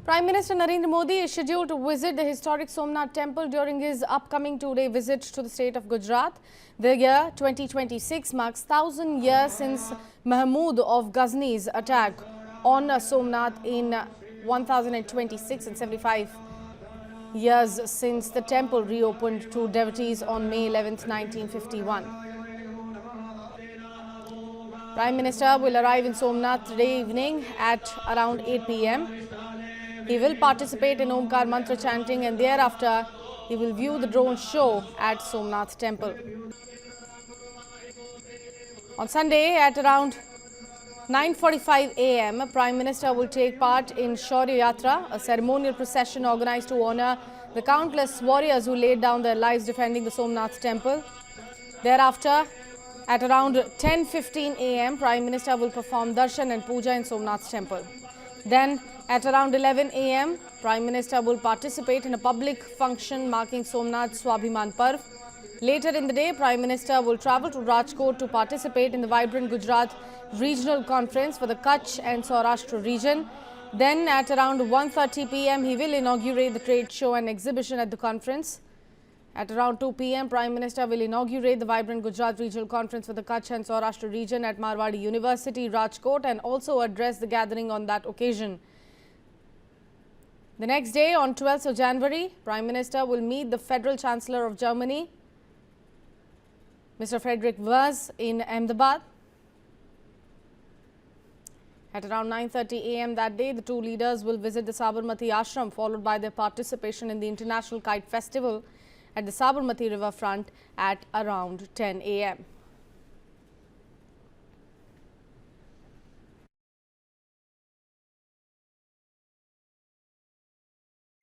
Prime Minister Narendra Modi is scheduled to visit the historic Somnath temple during his upcoming two-day visit to the state of Gujarat. The year 2026 marks 1,000 years since Mahmud of Ghazni's attack on Somnath in 1026 and 75 years since the temple reopened to devotees on May 11, 1951. Prime Minister will arrive in Somnath today evening at around 8 p.m. He will participate in Omkar Mantra chanting and thereafter he will view the drone show at Somnath temple. On Sunday at around 9:45 a.m., Prime Minister will take part in Shaurya Yatra, a ceremonial procession organized to honor the countless warriors who laid down their lives defending the Somnath temple. Thereafter, at around 10:15 a.m., Prime Minister will perform darshan and puja in Somnath temple. Then, at around 11 a.m., Prime Minister will participate in a public function marking Somnath Swabhiman Parv. Later in the day, Prime Minister will travel to Rajkot to participate in the vibrant Gujarat Regional Conference for the Kutch and Saurashtra region. Then, at around 1:30 p.m., he will inaugurate the trade show and exhibition at the conference. At around 2 p.m., Prime Minister will inaugurate the vibrant Gujarat Regional Conference for the Kutch and Saurashtra region at Marwadi University, Rajkot, and also address the gathering on that occasion. The next day, on 12th of January, Prime Minister will meet the Federal Chancellor of Germany, Mr. Friedrich Merz, in Ahmedabad. At around 9:30 a.m. that day, the two leaders will visit the Sabarmati Ashram, followed by their participation in the International Kite Festival at the Sabarmati riverfront at around 10 a.m.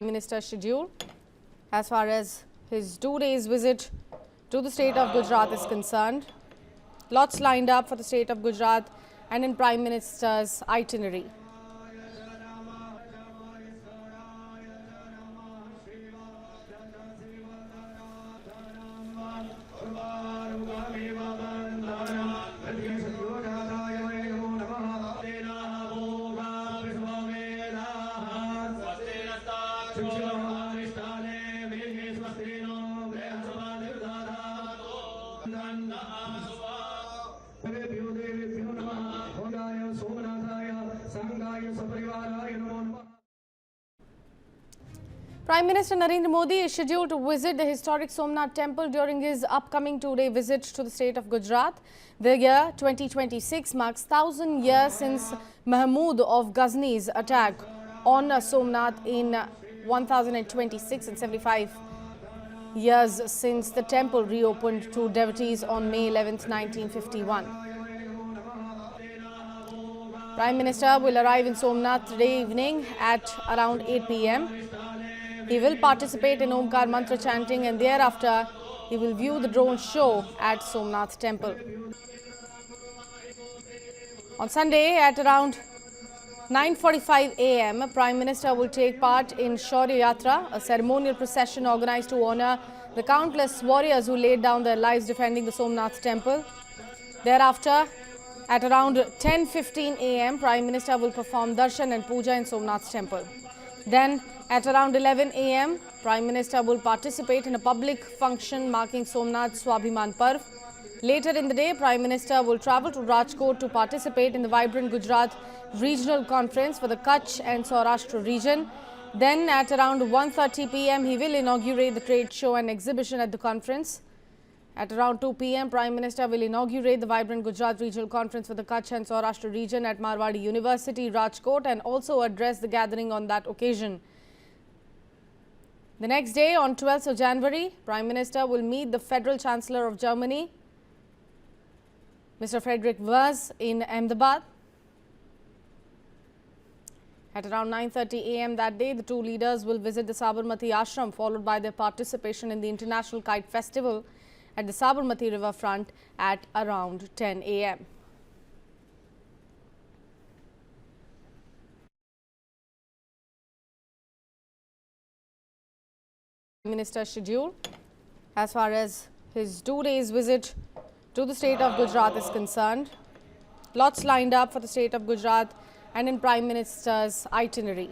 Minister schedule as far as his 2 days visit to the state of Gujarat is concerned. Lots lined up for the state of Gujarat and in Prime Minister's itinerary. Prime Minister Narendra Modi is scheduled to visit the historic Somnath temple during his upcoming two-day visit to the state of Gujarat. The year 2026 marks 1,000 years since Mahmud of Ghazni's attack on Somnath in 1026 and 75 years since the temple reopened to devotees on May 11, 1951. Prime Minister will arrive in Somnath today evening at around 8 p.m. He will participate in Omkar Mantra chanting and thereafter he will view the drone show at Somnath temple. On Sunday at around 9:45 a.m., Prime Minister will take part in Shaurya Yatra, a ceremonial procession organized to honor the countless warriors who laid down their lives defending the Somnath temple. Thereafter, at around 10:15 a.m., Prime Minister will perform darshan and puja in Somnath temple. Then, at around 11 a.m., Prime Minister will participate in a public function marking Somnath Swabhiman Parv. Later in the day, Prime Minister will travel to Rajkot to participate in the vibrant Gujarat Regional Conference for the Kutch and Saurashtra region. Then, at around 1:30 p.m., he will inaugurate the trade show and exhibition at the conference. At around 2 p.m., Prime Minister will inaugurate the vibrant Gujarat Regional Conference for the Kutch and Saurashtra region at Marwadi University, Rajkot, and also address the gathering on that occasion. The next day, on 12th of January, Prime Minister will meet the Federal Chancellor of Germany, Mr. Friedrich Merz, in Ahmedabad. At around 9:30 a.m. that day, the two leaders will visit the Sabarmati Ashram, followed by their participation in the International Kite Festival at the Sabarmati riverfront at around 10 a.m. Minister's schedule as far as his 2 days visit to the state of Gujarat is concerned. Lots lined up for the state of Gujarat and in Prime Minister's itinerary.